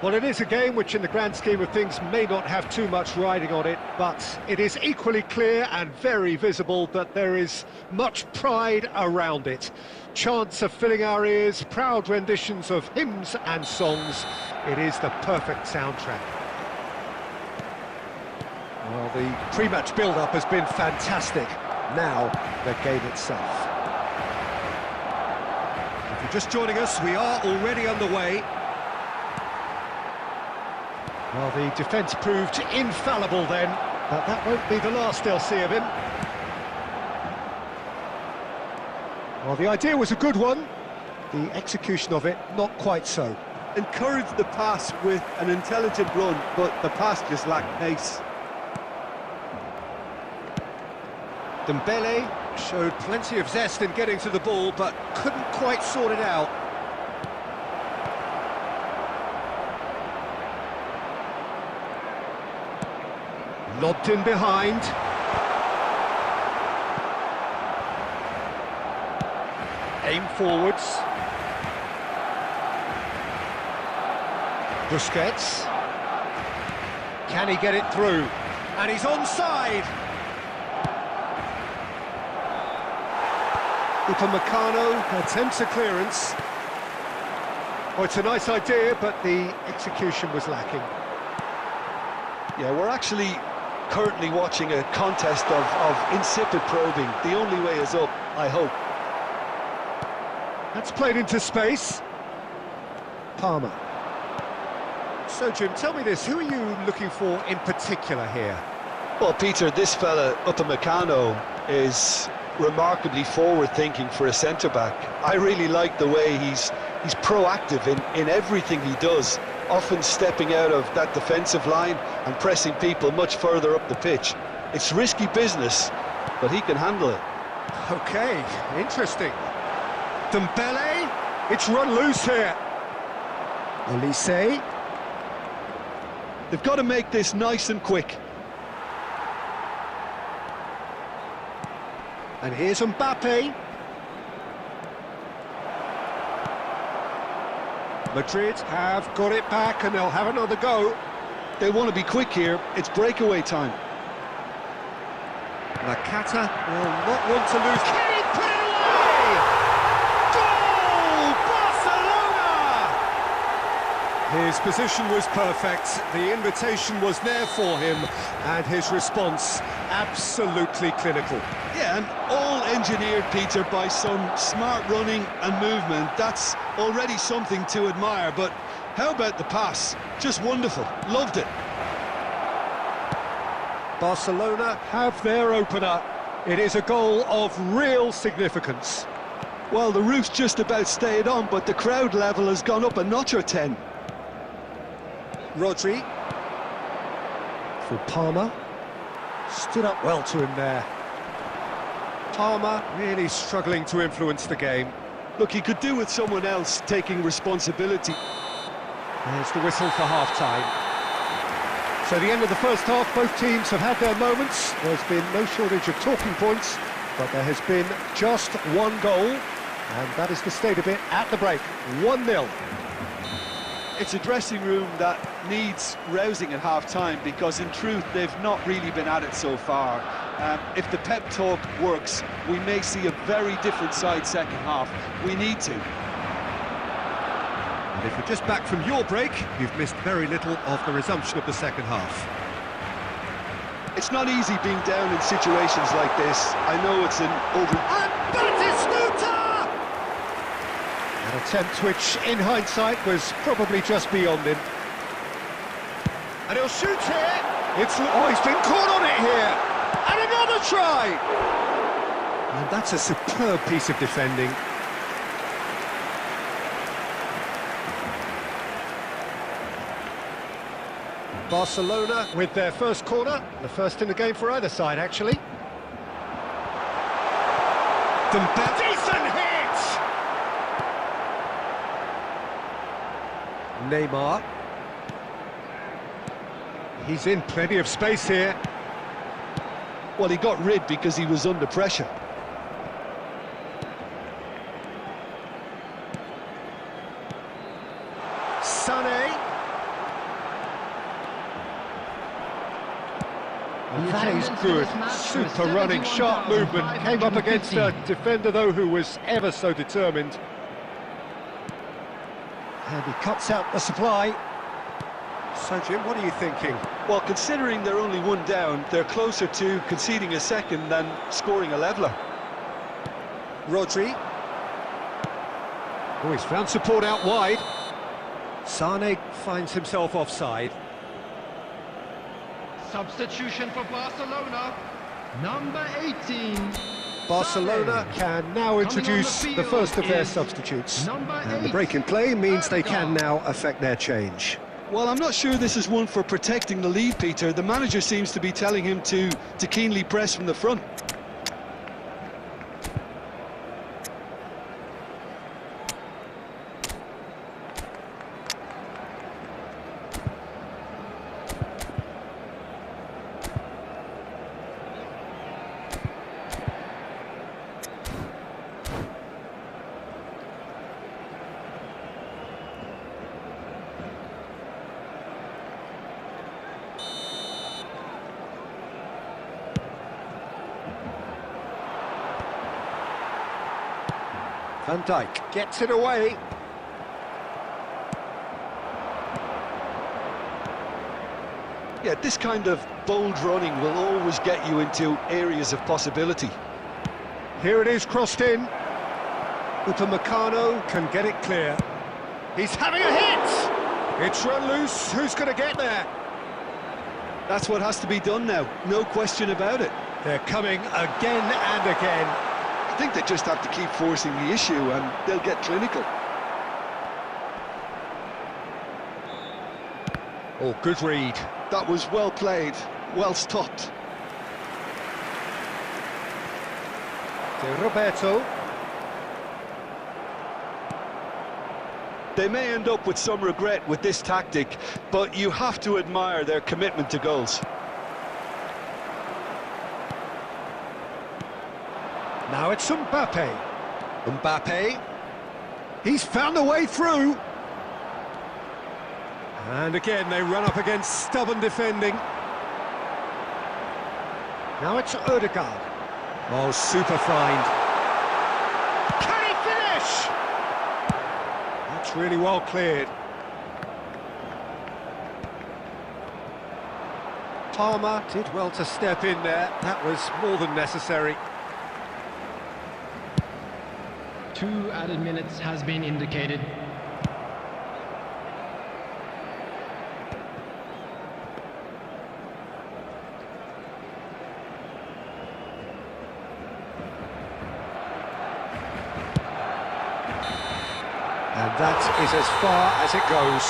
Well, it is a game which in the grand scheme of things may not have too much riding on it, but it is equally clear and very visible that there is much pride around it. Chants are filling our ears, proud renditions of hymns and songs. It is the perfect soundtrack. Well, the pre-match build-up has been fantastic. Now, the game itself. If you're just joining us, we are already underway. Well, the defence proved infallible then, but that won't be the last they'll see of him. Well, the idea was a good one, the execution of it not quite so. Encouraged the pass with an intelligent run, but the pass just lacked pace. Dembele showed plenty of zest in getting to the ball, but couldn't quite sort it out. Lobbed in behind. Aim forwards. Busquets. Can he get it through? And he's onside! Upamecano attempts a clearance. Oh, it's a nice idea, but the execution was lacking. Yeah, we're actually currently watching a contest of insipid probing. The only way is up, I hope. That's played into space. Palmer. So, Jim, tell me this, who are you looking for in particular here? Well, Peter, this fella, Upamecano, is remarkably forward-thinking for a centre-back. I really like the way he's proactive in everything he does, often stepping out of that defensive line and pressing people much further up the pitch. It's risky business, but he can handle it. Okay, interesting. Dembele, it's run loose here. Olise. They've got to make this nice and quick. And here's Mbappe. Madrid have got it back and they'll have another go. They want to be quick here, it's breakaway time. Nakata will not want to lose. Can he put it away? Goal! Barcelona! His position was perfect, the invitation was there for him, and his response absolutely clinical. Yeah, and all engineered, Peter, by some smart running and movement. That's already something to admire, but how about the pass? Just wonderful, loved it. Barcelona have their opener. It is a goal of real significance. Well, the roof's just about stayed on, but the crowd level has gone up a notch or 10. Rodri. For Palmer. Stood up well to him there. Palmer really struggling to influence the game. Look, he could do with someone else taking responsibility. There's the whistle for half-time. So the end of the first half, both teams have had their moments. There's been no shortage of talking points, but there has been just one goal, and that is the state of it at the break. 1-0. It's a dressing room that needs rousing at half-time, because in truth they've not really been at it so far. If the pep talk works, we may see a very different side second half. We need to. And if you're just back from your break, you've missed very little of the resumption of the second half. It's not easy being down in situations like this. I know it's an over... And Batistuta! An attempt which, in hindsight, was probably just beyond him. And he'll shoot here. Oh, he's been caught on it here. And another try! And that's a superb piece of defending. Barcelona with their first corner, the first in the game for either side, actually. Decent hit! Neymar. He's in plenty of space here. Well, he got rid because he was under pressure. Sané. Well, that is good. Super running, sharp movement. Came up against a defender, though, who was ever so determined. And he cuts out the supply. So, Jim, what are you thinking? Well, considering they're only one down, they're closer to conceding a second than scoring a leveller. Rodri. Oh, he's found support out wide. Sane finds himself offside. Substitution for Barcelona, number 18. Barcelona can now introduce the first of their substitutes. And the break in play means they can now affect their change. Well, I'm not sure this is one for protecting the lead, Peter. The manager seems to be telling him to keenly press from the front. Van Dijk gets it away. Yeah, this kind of bold running will always get you into areas of possibility. Here it is, crossed in. Upamecano can get it clear. He's having a hit! It's run loose. Who's going to get there? That's what has to be done now, no question about it. They're coming again and again. I think they just have to keep forcing the issue and they'll get clinical. Oh, good read. That was well played, well stopped. To Roberto. They may end up with some regret with this tactic, but you have to admire their commitment to goals. Now it's Mbappe. Mbappe. He's found a way through. And again, they run up against stubborn defending. Now it's Odegaard. Oh, super find. Can he finish? That's really well cleared. Palmer did well to step in there. That was more than necessary. 2 added minutes has been indicated. And that is as far as it goes.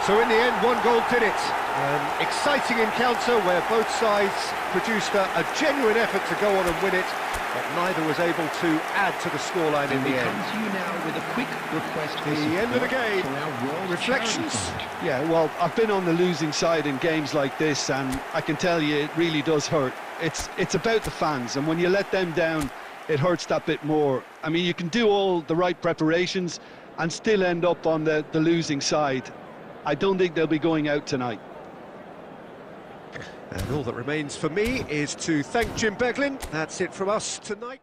So in the end, one goal did it. An exciting encounter where both sides produced a genuine effort to go on and win it, but neither was able to add to the scoreline in the end. Come to you now with a quick request for The end of the game. for our World Reflections? Charity Fund. Yeah, well, I've been on the losing side in games like this, and I can tell you it really does hurt. It's about the fans, and when you let them down, it hurts that bit more. I mean, you can do all the right preparations and still end up on the losing side. I don't think they'll be going out tonight. And all that remains for me is to thank Jim Beglin. That's it from us tonight.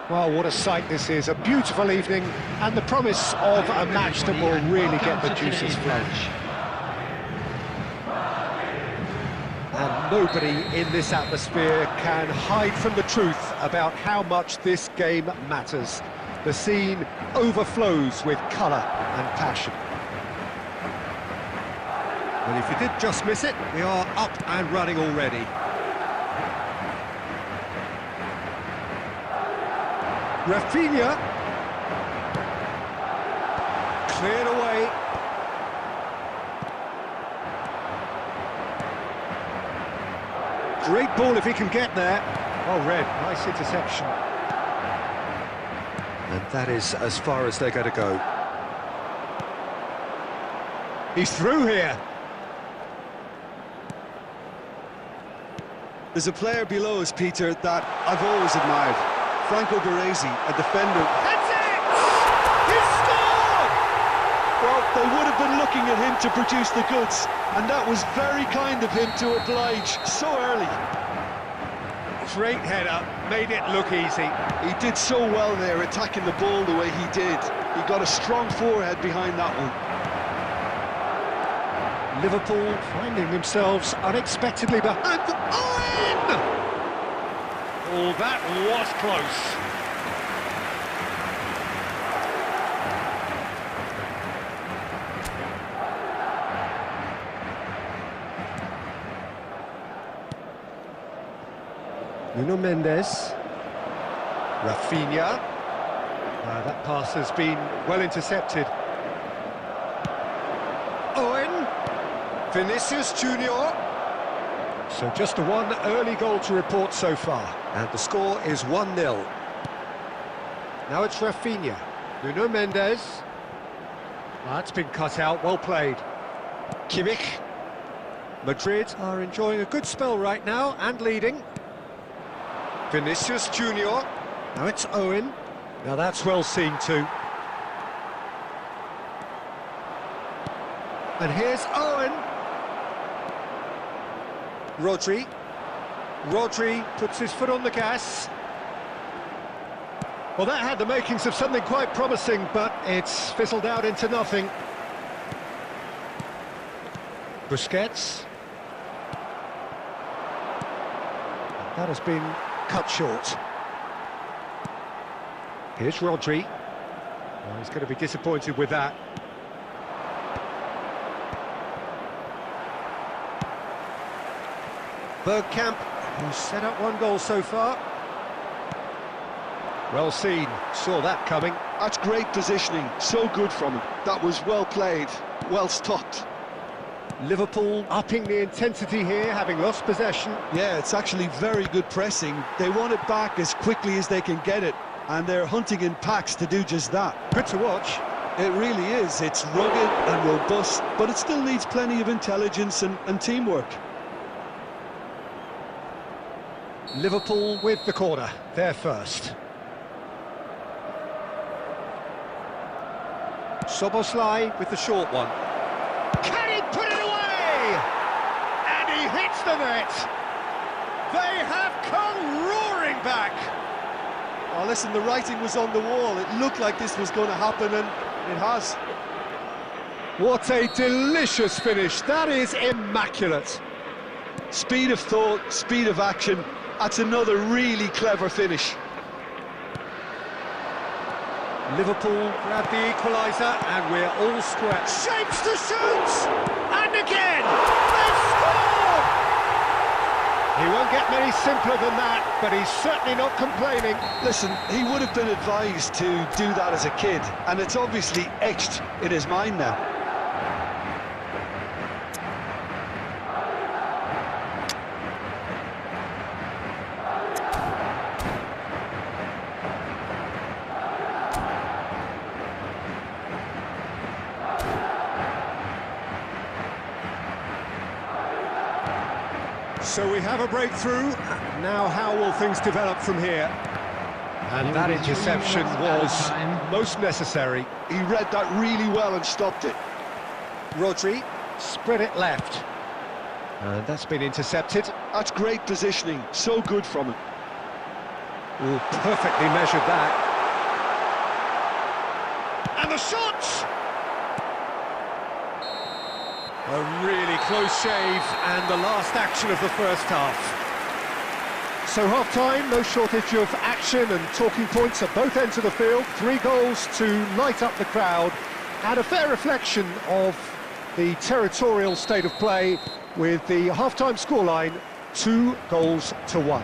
Well, what a sight this is, a beautiful evening, and the promise of a match that will really get the juices flowing. And nobody in this atmosphere can hide from the truth about how much this game matters. The scene overflows with colour and passion. Well, if you did just miss it, we are up and running already. Rafinha. Cleared away. Great ball if he can get there. Oh, Red, nice interception. And that is as far as they're going to go. He's through here. There's a player below us, Peter, that I've always admired. Franco Baresi, a defender. That's it! He scored! Well, they would have been looking at him to produce the goods, and that was very kind of him to oblige so early. Great header, made it look easy. He did so well there, attacking the ball the way he did. He got a strong forehead behind that one. Liverpool finding themselves unexpectedly behind the... Oh, that was close. Nuno Mendes. Rafinha. That pass has been well intercepted. Owen. Vinicius Junior. So just the one early goal to report so far. And the score is 1-0. Now it's Rafinha. Nuno Mendes. That's been cut out, well played. Kimmich. Madrid are enjoying a good spell right now and leading. Vinicius Junior. Now it's Owen. Now that's well seen too. And here's Owen. Rodri. Rodri puts his foot on the gas. Well, that had the makings of something quite promising, but it's fizzled out into nothing. Busquets. That has been cut short. Here's Rodri. Well, he's going to be disappointed with that. Bergkamp, who's set up one goal so far. Well seen, saw that coming. That's great positioning, so good from him. That was well played, well stopped. Liverpool upping the intensity here, having lost possession. Yeah, it's actually very good pressing. They want it back as quickly as they can get it, and they're hunting in packs to do just that. Good to watch. It really is. It's rugged and robust, but it still needs plenty of intelligence and teamwork. Liverpool with the corner, they're first. Szoboszlai with the short one. Can he put it away? And he hits the net. They have come roaring back. Oh, listen, the writing was on the wall. It looked like this was going to happen, and it has. What a delicious finish. That is immaculate. Speed of thought, speed of action. That's another really clever finish. Liverpool grab the equaliser and we're all square. Shapes to shoot! And again! They've scored! He won't get many simpler than that, but he's certainly not complaining. Listen, he would have been advised to do that as a kid, and it's obviously etched in his mind now. So we have a breakthrough. Now how will things develop from here? And that interception was most necessary. He read that really well and stopped it. Rodri spread it left. And that's been intercepted. That's great positioning, so good from him. Oh, perfectly measured that. And the shot! A really close shave, and the last action of the first half. So half-time, no shortage of action and talking points at both ends of the field. 3 goals to light up the crowd, and a fair reflection of the territorial state of play with the half-time scoreline 2-1.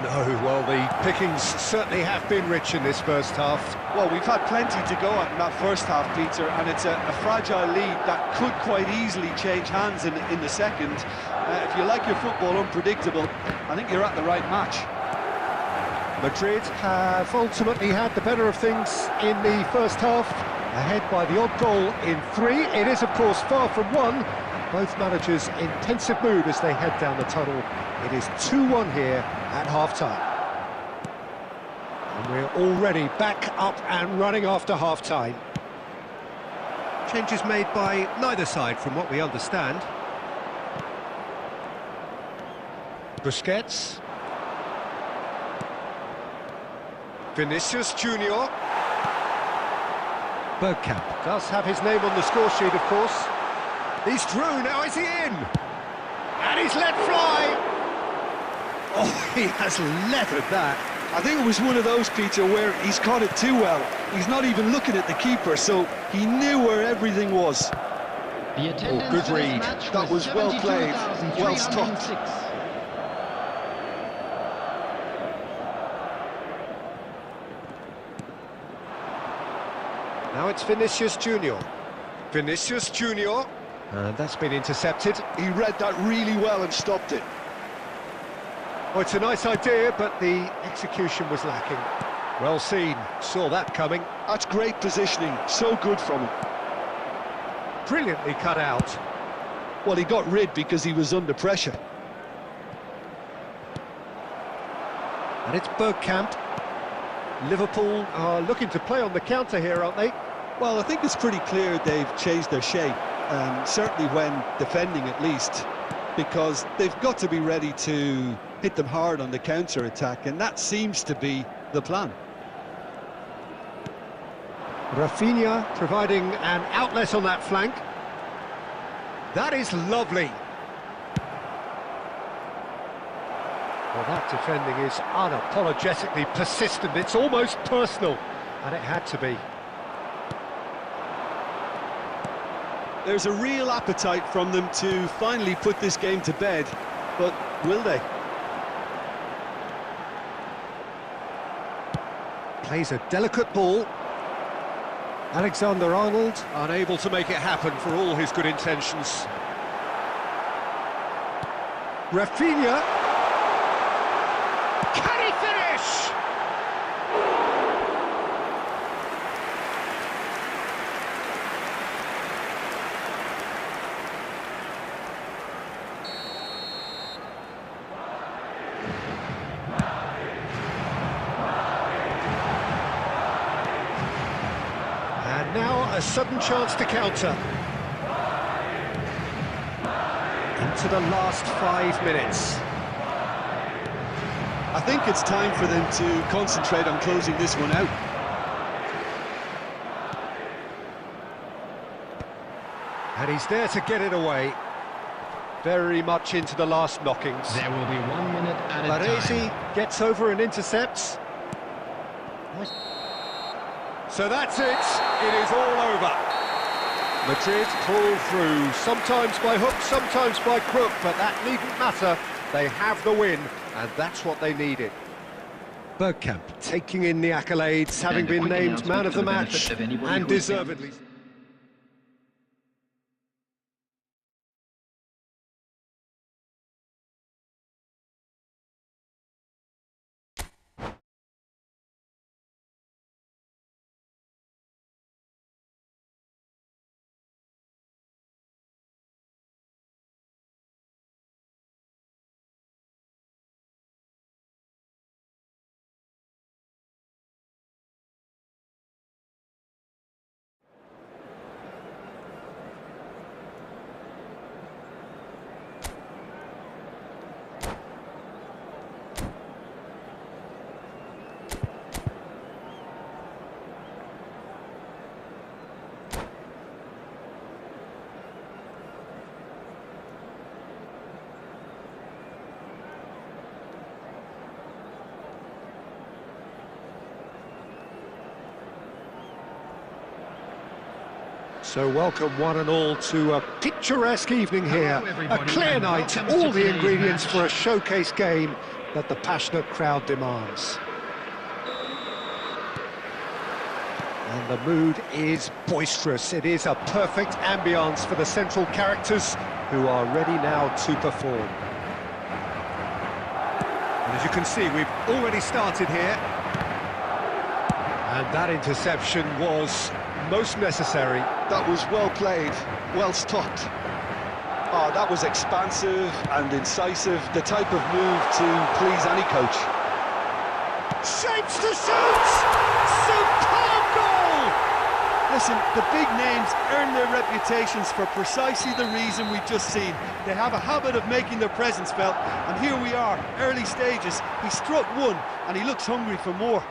No, well, the pickings certainly have been rich in this first half. Well, we've had plenty to go at in that first half, Peter, and it's a fragile lead that could quite easily change hands in the second. If you like your football unpredictable, I think you're at the right match. Madrid have ultimately had the better of things in the first half, ahead by the odd goal in 3. It is, of course, far from 1. Both managers in pensive mood as they head down the tunnel. It is 2-1 here at half-time. And we're already back up and running after half-time. Changes made by neither side from what we understand. Busquets. Vinicius Junior. Bergkamp does have his name on the score sheet, of course. He's through, now is he in? And he's let fly! Oh, he has leathered that. I think it was one of those, Peter, where he's caught it too well. He's not even looking at the keeper, so he knew where everything was. The good read. That was well played, well stopped. Now it's Vinicius Junior. Vinicius Junior. And that's been intercepted. He read that really well and stopped it. Oh, it's a nice idea, but the execution was lacking. Well seen, saw that coming. That's great positioning, so good from him. Brilliantly cut out. Well, he got rid because he was under pressure. And it's Bergkamp. Liverpool are looking to play on the counter here, aren't they? Well, I think it's pretty clear they've changed their shape, certainly when defending at least, because they've got to be ready to hit them hard on the counter-attack, and that seems to be the plan. Rafinha providing an outlet on that flank. That is lovely. Well, that defending is unapologetically persistent. It's almost personal, and it had to be. There's a real appetite from them to finally put this game to bed, but will they? Plays a delicate ball. Alexander-Arnold unable to make it happen for all his good intentions. Rafinha. Can he finish? And now a sudden chance to counter. Into the last 5 minutes. I think it's time for them to concentrate on closing this one out. And he's there to get it away. Very much into the last knockings. There will be 1 minute at a Baresi time. gets over and intercepts. So that's it. It is all over. Madrid pull through, sometimes by hook, sometimes by crook, but that needn't matter. They have the win, and that's what they needed. Bergkamp taking in the accolades, having been named man of the match, and deservedly. So welcome one and all to a picturesque evening here. A clear night, all the ingredients for a showcase game that the passionate crowd demands. And the mood is boisterous. It is a perfect ambience for the central characters who are ready now to perform. And as you can see, we've already started here. And that interception was most necessary. That was well played, well stopped. Oh, that was expansive and incisive, the type of move to please any coach. Shapes to shoot! Superb goal! Listen, the big names earn their reputations for precisely the reason we've just seen. They have a habit of making their presence felt, and here we are, early stages. He struck one, and he looks hungry for more.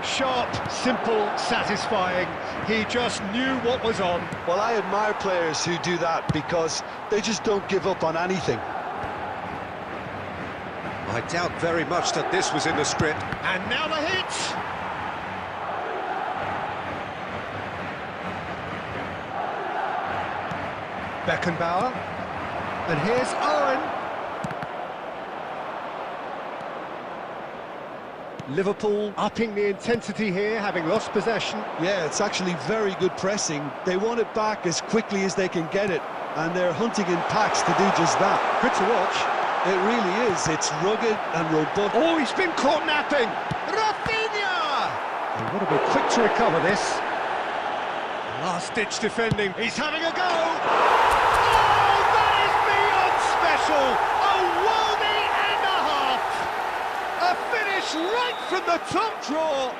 Sharp, simple, satisfying. He just knew what was on. Well, I admire players who do that because they just don't give up on anything. I doubt very much that this was in the script. And now the hit! Beckenbauer. And here's Owen. Liverpool upping the intensity here, having lost possession. Yeah, it's actually very good pressing. They want it back as quickly as they can get it, and they're hunting in packs to do just that. Good to watch. It really is. It's rugged and robust. Oh, he's been caught napping! Rafinha! They want to be quick to recover this. Last-ditch defending. He's having a go! Oh, that is beyond special! A worldie and a half! A finish right from the top draw!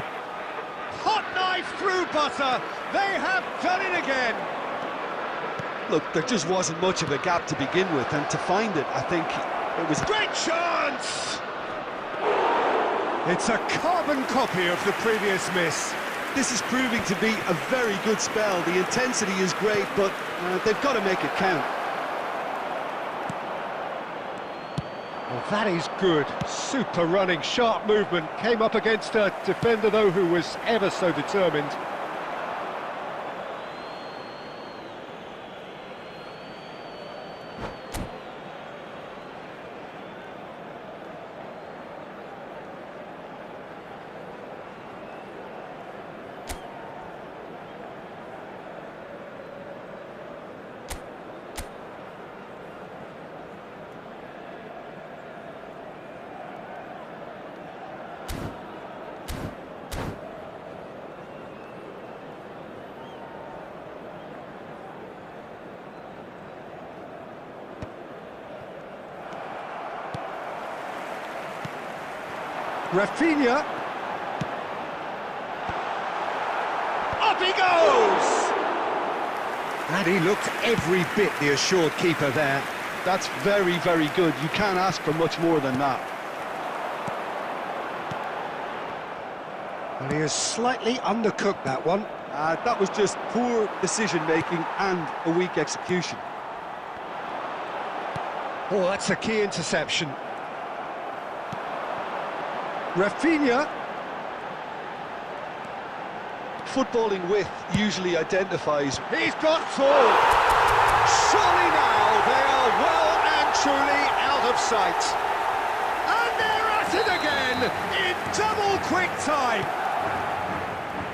Hot knife through butter! They have done it again! Look, there just wasn't much of a gap to begin with, and to find it, I think it was... Great chance! It's a carbon copy of the previous miss. This is proving to be a very good spell. The intensity is great, but they've got to make it count. Well, that is good. Super running, sharp movement. Came up against a defender, though, who was ever so determined. Rafinha. Up he goes! And he looked every bit the assured keeper there. That's very, very good. You can't ask for much more than that. And he has slightly undercooked that one. That was just poor decision-making and a weak execution. Oh, that's a key interception. Rafinha. Footballing width usually identifies... He's got full. Surely now they are well and truly out of sight. And they're at it again in double quick time.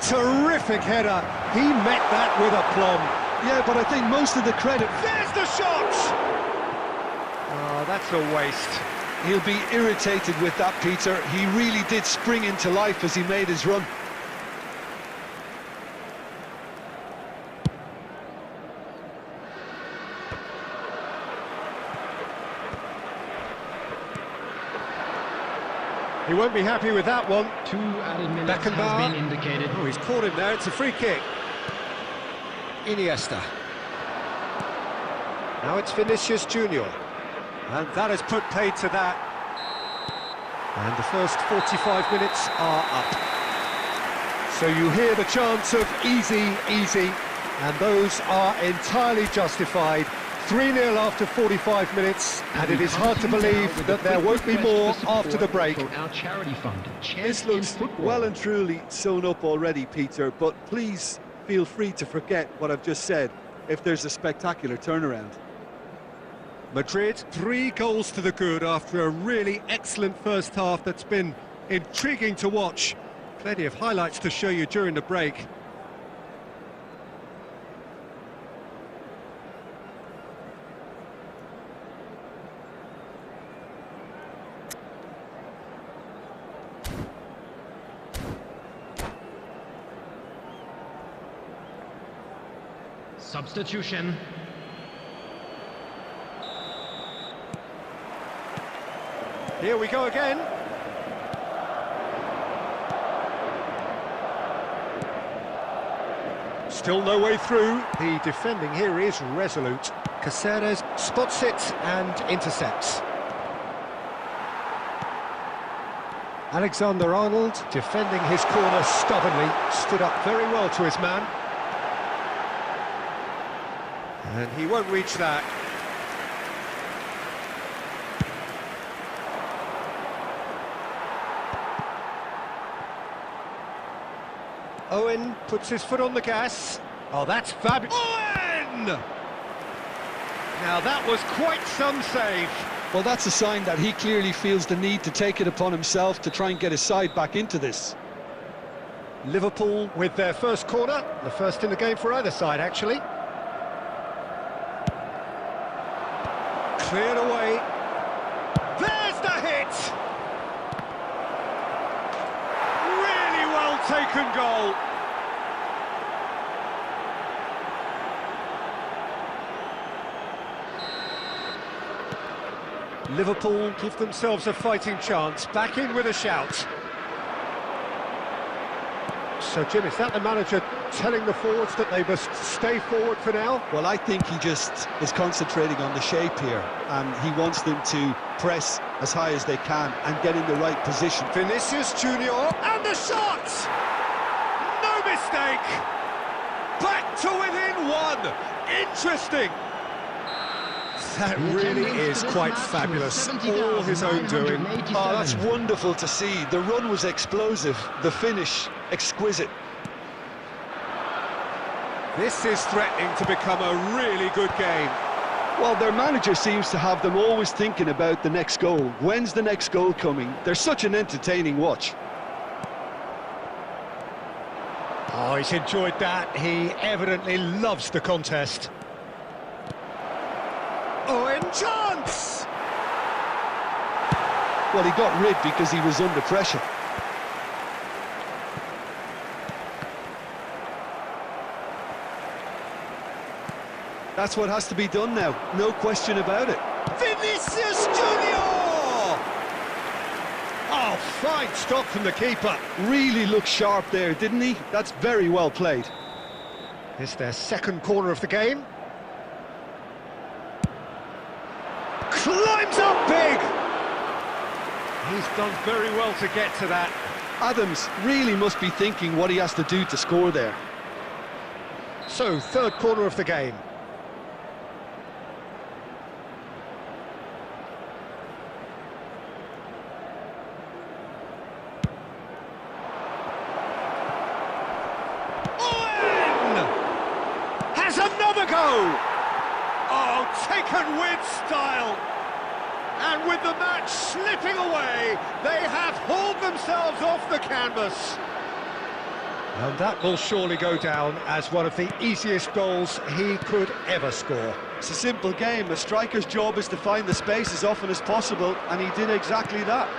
Terrific header. He met that with aplomb. Yeah, but I think most of the credit... There's the shot! Oh, that's a waste. He'll be irritated with that, Peter. He really did spring into life as he made his run. He won't be happy with that one. 2 added minutes has been indicated. Oh, he's caught him there. It's a free kick. Iniesta. Now it's Vinicius Junior. And that has put paid to that. And the first 45 minutes are up. So you hear the chants of easy, easy, and those are entirely justified. 3-0 after 45 minutes, and it is hard to believe that there won't be more after the break. Our charity fund, This looks well and truly sewn up already, Peter, but please feel free to forget what I've just said if there's a spectacular turnaround. Madrid, 3 goals to the good after a really excellent first half that's been intriguing to watch. Plenty of highlights to show you during the break. Substitution. Here we go again. Still no way through. The defending here is resolute. Caceres spots it and intercepts. Alexander-Arnold defending his corner stubbornly, stood up very well to his man. And he won't reach that. Owen puts his foot on the gas. Oh, that's fabulous. Owen! Now that was quite some save. Well, that's a sign that he clearly feels the need to take it upon himself to try and get his side back into this. Liverpool with their first corner, the first in the game for either side, actually. Cleared away. There's the hit! Really well taken goal. Liverpool give themselves a fighting chance, back in with a shout. So, Jim, is that the manager telling the forwards that they must stay forward for now? Well, I think he just is concentrating on the shape here, and he wants them to press as high as they can and get in the right position. Vinicius Junior, and the shot! No mistake! Back to within 1! Interesting! That really is quite fabulous, all his own doing. Oh, that's wonderful to see. The run was explosive, the finish exquisite. This is threatening to become a really good game. Well, their manager seems to have them always thinking about the next goal. When's the next goal coming? They're such an entertaining watch. Oh, he's enjoyed that. He evidently loves the contest. Owen, chance! Well, he got rid because he was under pressure. That's what has to be done now, no question about it. Vinicius Junior! Oh, fine stop from the keeper. Really looked sharp there, didn't he? That's very well played. It's their second corner of the game. Climbs up big! He's done very well to get to that. Adams really must be thinking what he has to do to score there. So, third corner of the game. Owen! Has another go! Oh, taken with style! And with the match slipping away, they have hauled themselves off the canvas. And that will surely go down as one of the easiest goals he could ever score. It's a simple game. A striker's job is to find the space as often as possible, and he did exactly that.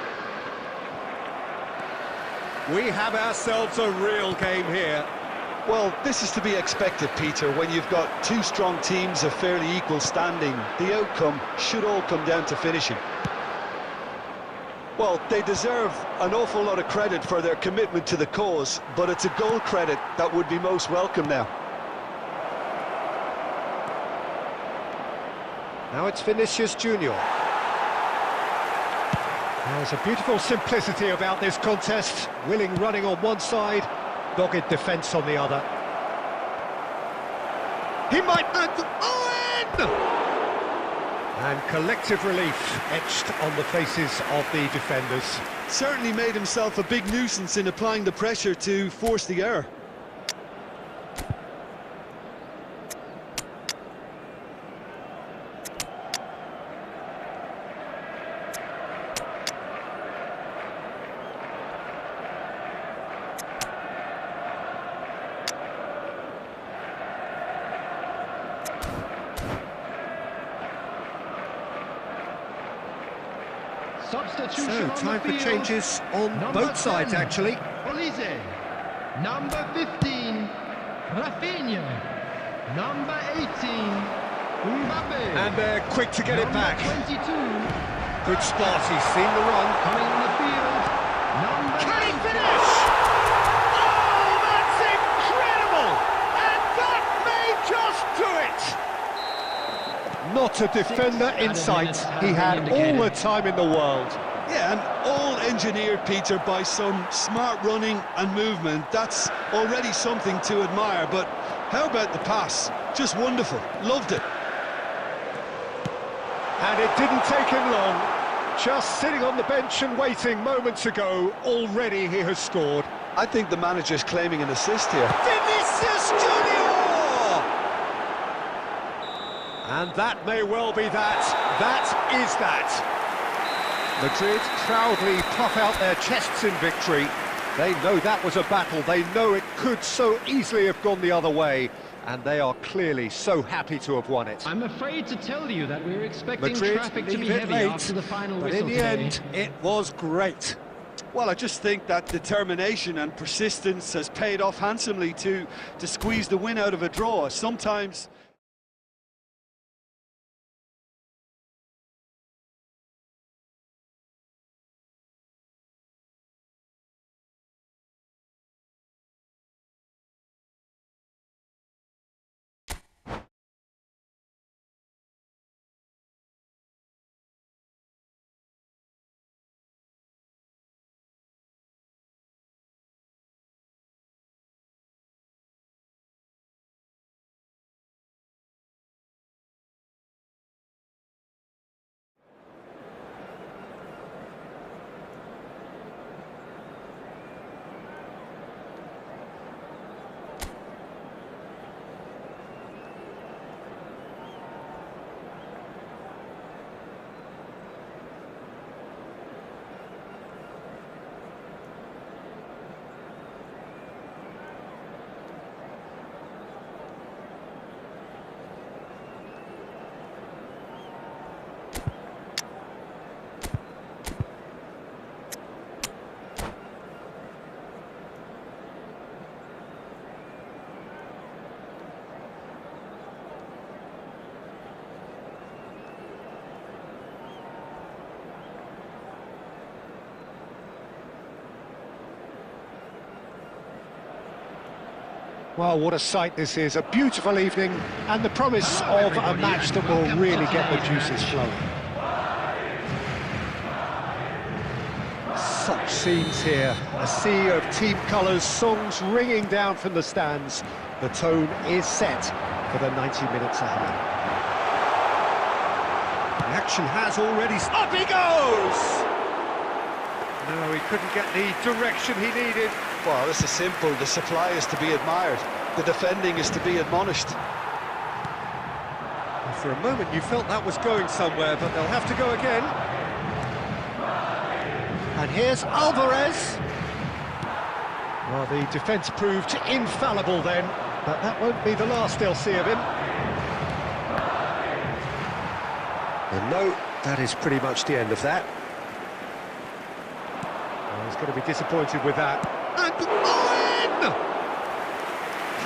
We have ourselves a real game here. Well, this is to be expected, Peter, when you've got two strong teams of fairly equal standing. The outcome should all come down to finishing. Well, they deserve an awful lot of credit for their commitment to the cause, but it's a goal credit that would be most welcome now. Now it's Vinicius Junior. There's a beautiful simplicity about this contest. Willing running on one side, dogged defence on the other. He might... Owen! And collective relief etched on the faces of the defenders. Certainly made himself a big nuisance in applying the pressure to force the error. Substitution So, on time the for field. changes on Number both sides, 10, actually. Olise. Number 15, Rafinha. Number 18, Mbappe. And they're quick to get it Number back. 22, Good spot, he's seen the run. coming on the field. Number Can he 19. finish? Oh, that's incredible! And that may just do it! Not a defender in added sight. minutes have He been had all indicated. the time in the world. Yeah, and all engineered, Peter, by some smart running and movement. That's already something to admire, but how about the pass? Just wonderful. Loved it. And it didn't take him long. Just sitting on the bench and waiting moments ago, already he has scored. I think the manager's claiming an assist here. Vinicius Junior! And that may well be that. That is that. Madrid proudly puff out their chests in victory. They know that was a battle. They know it could so easily have gone the other way. And they are clearly so happy to have won it. I'm afraid to tell you that we're expecting Madrid traffic to be leave it heavy late, after the final but whistle in the today. end, it was great. Well, I just think that determination and persistence has paid off handsomely to squeeze the win out of a draw. Sometimes... Well, what a sight this is. A beautiful evening and the promise of a match that will really get the juices flowing. Such scenes here. A sea of team colours, songs ringing down from the stands. The tone is set for the 90 minutes ahead. The action has already... Up he goes! No, he couldn't get the direction he needed. Well, this is simple. The supply is to be admired. The defending is to be admonished. For a moment you felt that was going somewhere, but they'll have to go again. And here's Alvarez. Well, the defence proved infallible then, but that won't be the last they'll see of him. And no, that is pretty much the end of that. Well, he's going to be disappointed with that. And Owen!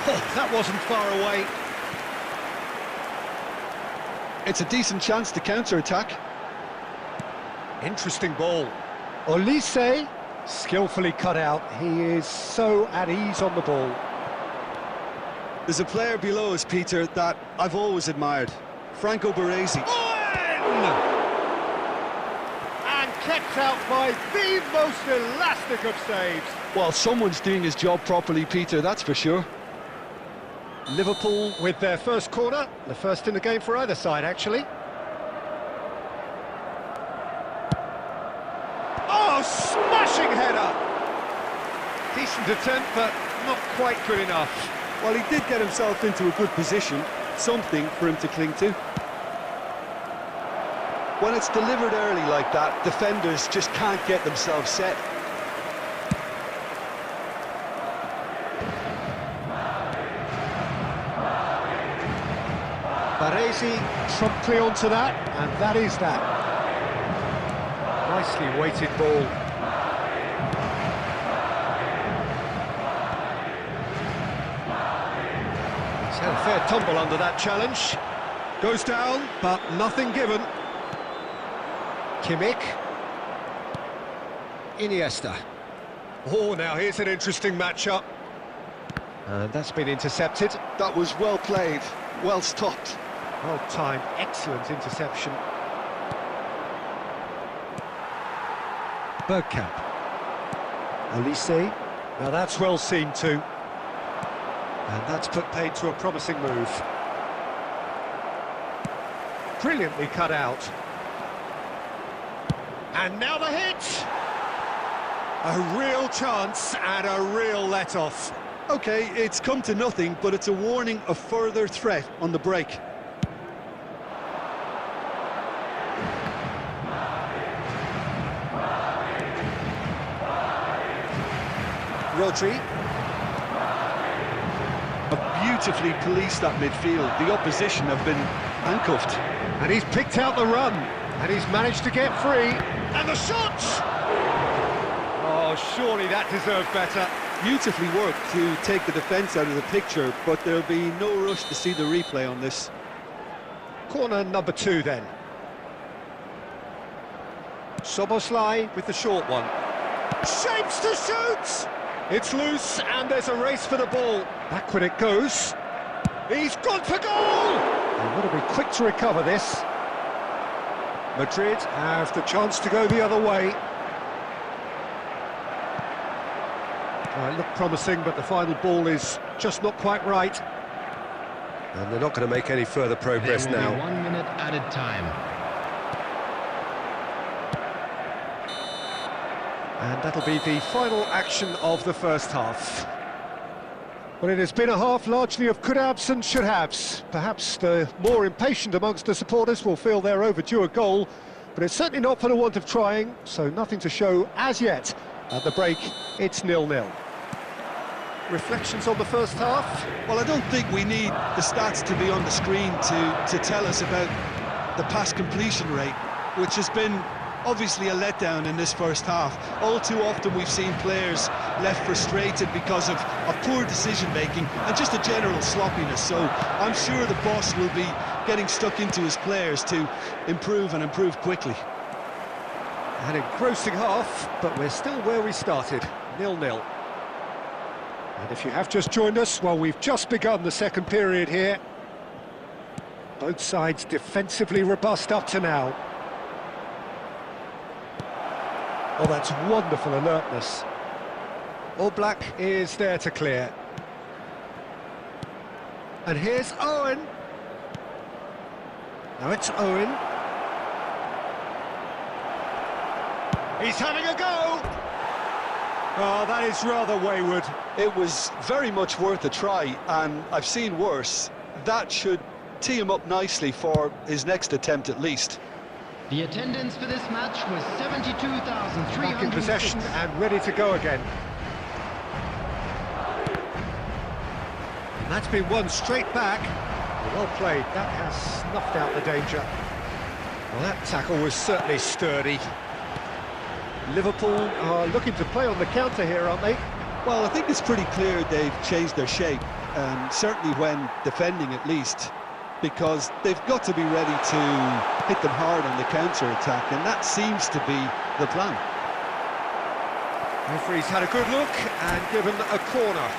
Oh, that wasn't far away. It's a decent chance to counter-attack. Interesting ball. Olise, skillfully cut out. He is so at ease on the ball. There's a player below us, Peter, that I've always admired. Franco Baresi. And kept out by the most elastic of saves. Well, someone's doing his job properly, Peter, that's for sure. Liverpool with their first corner, the first in the game for either side, actually. Oh, smashing header! Decent attempt, but not quite good enough. Well, he did get himself into a good position, something for him to cling to. When it's delivered early like that, defenders just can't get themselves set. Baresi promptly onto that, and that is that. Nice Nicely weighted ball. He's had a fair tumble under that challenge. Goes down, but nothing given. Kimmich. Iniesta. Oh, now here's an interesting matchup. And that's been intercepted. That was well played, well stopped. Well timed, excellent interception. Bergkamp. Olise. Now that's well seen too. And that's put paid to a promising move. Brilliantly cut out. And now the hit! A real chance and a real let-off. Okay, it's come to nothing, but it's a warning of further threat on the break. Rodri. Beautifully policed that midfield. The opposition have been handcuffed. And he's picked out the run. And he's managed to get free. And the shot! Oh, surely that deserved better. Beautifully worked to take the defence out of the picture, but there'll be no rush to see the replay on this. Corner number 2 then. Soboslai with the short one. Shapes to shoot! It's loose and there's a race for the ball. Backward it goes. He's gone for goal! They want to be quick to recover this. Madrid have the chance to go the other way. It looked promising, but the final ball is just not quite right. And they're not going to make any further progress There will now. be 1 minute added time. And that'll be the final action of the first half. Well, it has been a half largely of could-haves and should-haves. Perhaps the more impatient amongst the supporters will feel they're overdue a goal, but it's certainly not for the want of trying, so nothing to show as yet. At the break, it's 0-0. Reflections on the first half? Well, I don't think we need the stats to be on the screen to tell us about the pass completion rate, which has been obviously a letdown in this first half. All too often we've seen players left frustrated because of poor decision-making and just a general sloppiness. So I'm sure the boss will be getting stuck into his players to improve and improve quickly. An engrossing half, but we're still where we started, 0-0. And if you have just joined us, well, we've just begun the second period here. Both sides defensively robust up to now. Oh, that's wonderful alertness. All Black is there to clear. And here's Owen. Now it's Owen. He's having a go! Oh, that is rather wayward. It was very much worth a try, and I've seen worse. That should tee him up nicely for his next attempt at least. The attendance for this match was 72,306. Back in possession and ready to go again. And that's been won straight back. Well played, that has snuffed out the danger. Well, that tackle was certainly sturdy. Liverpool are looking to play on the counter here, aren't they? Well, I think it's pretty clear they've changed their shape, certainly when defending at least, because they've got to be ready to hit them hard on the counter-attack, and that seems to be the plan. Referee's had a good look and given a corner.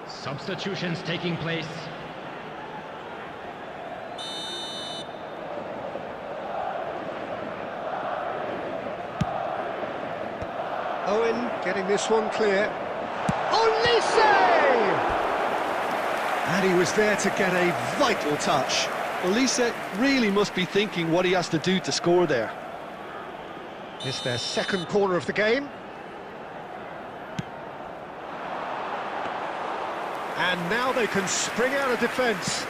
Substitutions taking place. Owen getting this one clear. Olise! And he was there to get a vital touch. Well, Lisa really must be thinking what he has to do to score there. It's their second corner of the game. And now they can spring out of defence.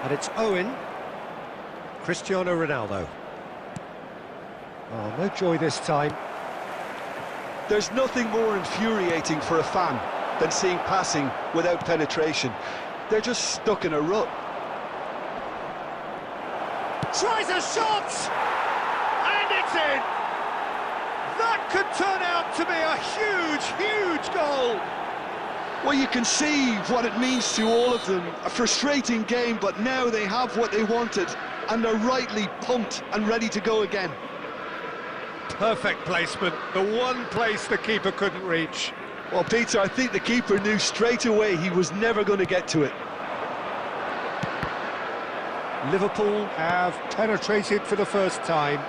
And it's Owen. Cristiano Ronaldo. Oh, no joy this time. There's nothing more infuriating for a fan than seeing passing without penetration. They're just stuck in a rut. Tries a shot! And it's in! That could turn out to be a huge, huge goal! Well, you can see what it means to all of them. A frustrating game, but now they have what they wanted, and they're rightly pumped and ready to go again. Perfect placement, the one place the keeper couldn't reach. Well, Peter, I think the keeper knew straight away he was never going to get to it. Liverpool have penetrated for the first time.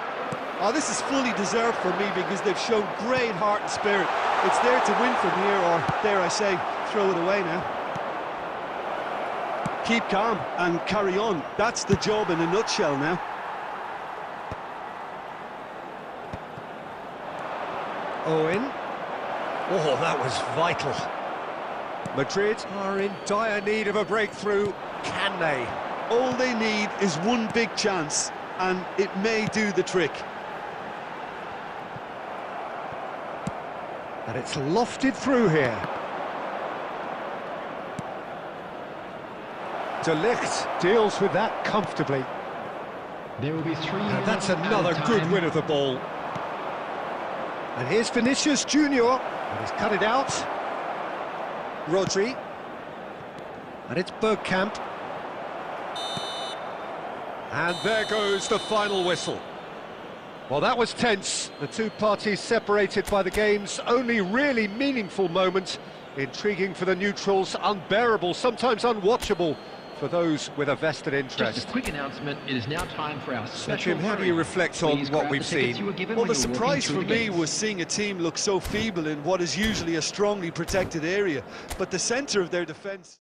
Oh, this is fully deserved for me because they've shown great heart and spirit. It's there to win from here, or dare I say, throw it away now. Keep calm and carry on. That's the job in a nutshell now. Owen. Oh, that was vital. Madrid are in dire need of a breakthrough. Can they? All they need is one big chance, and it may do the trick. And it's lofted through here. De Ligt deals with that comfortably. There will be 3 And minutes that's another added good time. win of the ball. And here's Vinicius Junior, and he's cut it out. Rodri. And it's Bergkamp. And there goes the final whistle. Well, that was tense. The two parties separated by the game's only really meaningful moment. Intriguing for the neutrals, unbearable, sometimes unwatchable for those with a vested interest. Just a quick announcement, it is now time for our So, special Jim, how do hurry. you reflect on Please what grab we've the tickets seen? you were given Well, when the you were walking surprise through for the me gates. was seeing a team look so feeble in what is usually a strongly protected area, but the centre of their defence...